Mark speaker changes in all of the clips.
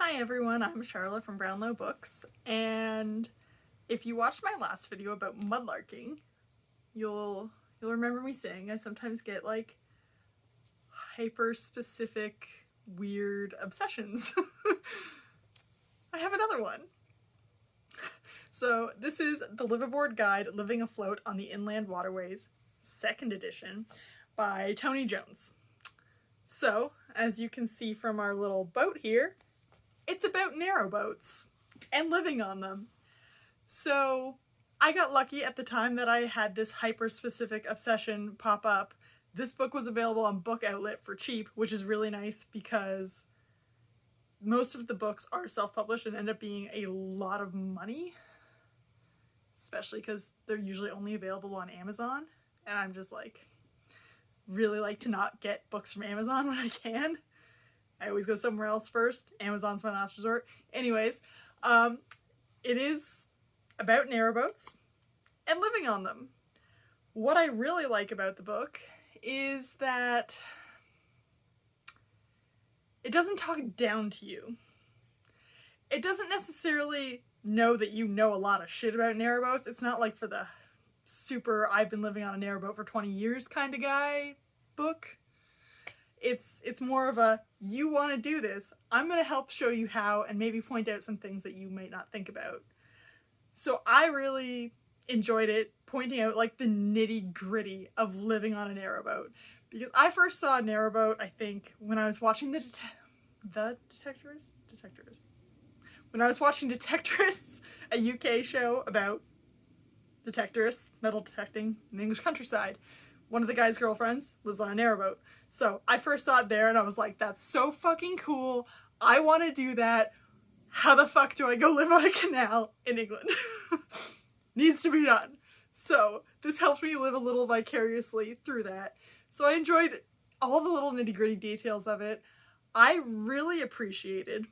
Speaker 1: Hi everyone, I'm Charlotte from Brownlow Books, and if you watched my last video about mudlarking, you'll remember me saying I sometimes get like hyper-specific, weird obsessions. I have another one. So this is the Liveaboard Guide Living Afloat on the Inland Waterways, 2nd edition, by Tony Jones. So, as you can see from our little boat here, it's about narrowboats and living on them. So I got lucky at the time that I had this hyper-specific obsession pop up. This book was available on Book Outlet for cheap, which is really nice because most of the books are self-published and end up being a lot of money, especially because they're usually only available on Amazon, and I'm just like, really like to not get books from Amazon when I can. I always go somewhere else first. Amazon's my last resort. Anyways, it is about narrowboats and living on them. What I really like about the book is that it doesn't talk down to you. It doesn't necessarily know that you know a lot of shit about narrowboats. It's not like for the super I've been living on a narrowboat for 20 years kind of guy book. It's more of a, you want to do this, I'm going to help show you how and maybe point out some things that you might not think about. So I really enjoyed it, pointing out like the nitty gritty of living on a narrowboat. Because I first saw a narrowboat, I think, when I was watching the Detectorists? When I was watching Detectorists, a UK show about detectorists, metal detecting in the English countryside. One of the guy's girlfriends lives on a narrowboat. So I first saw it there and I was like, that's so fucking cool. I want to do that. How the fuck do I go live on a canal in England? Needs to be done. So this helped me live a little vicariously through that. So I enjoyed all the little nitty gritty details of it. I really appreciated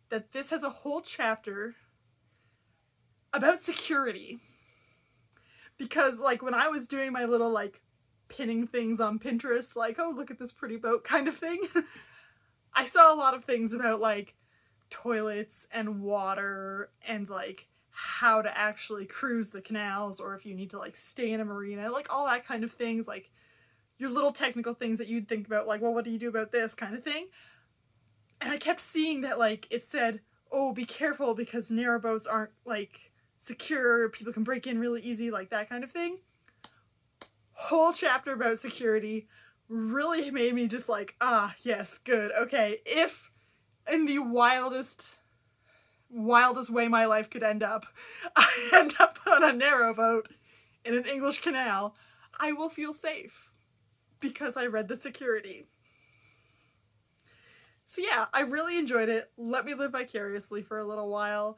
Speaker 1: that this has a whole chapter about security. Because like when I was doing my little like pinning things on Pinterest, like, oh, look at this pretty boat kind of thing, I saw a lot of things about like toilets and water and like how to actually cruise the canals, or if you need to like stay in a marina, like all that kind of things, like your little technical things that you'd think about, like, well, what do you do about this kind of thing? And I kept seeing that like it said, oh, be careful because narrowboats aren't like secure, people can break in really easy, like that kind of thing. Whole chapter about security really made me just like, ah, yes, good, okay. If in the wildest way my life could end up, I end up on a narrowboat in an English canal, I will feel safe because I read the security. So yeah, I really enjoyed it. Let me live vicariously for a little while.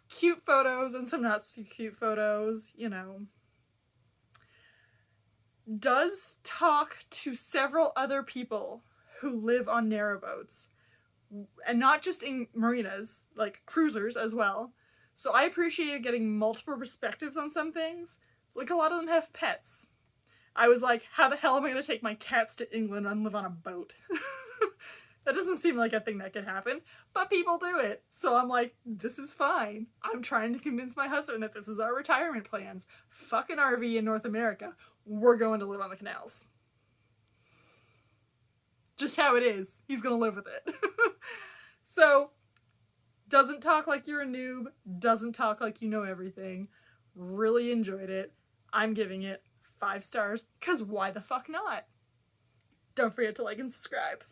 Speaker 1: Cute photos and some not so cute photos, you know. Does talk to several other people who live on narrowboats, and not just in marinas, like cruisers as well. So I appreciated getting multiple perspectives on some things. Like a lot of them have pets. I was like, how the hell am I going to take my cats to England and live on a boat? That doesn't seem like a thing that could happen, but people do it. So I'm like, this is fine. I'm trying to convince my husband that this is our retirement plans. Fuck an RV in North America. We're going to live on the canals. Just how it is. He's gonna live with it. So, doesn't talk like you're a noob. Doesn't talk like you know everything. Really enjoyed it. I'm giving it 5 stars, because why the fuck not? Don't forget to like and subscribe.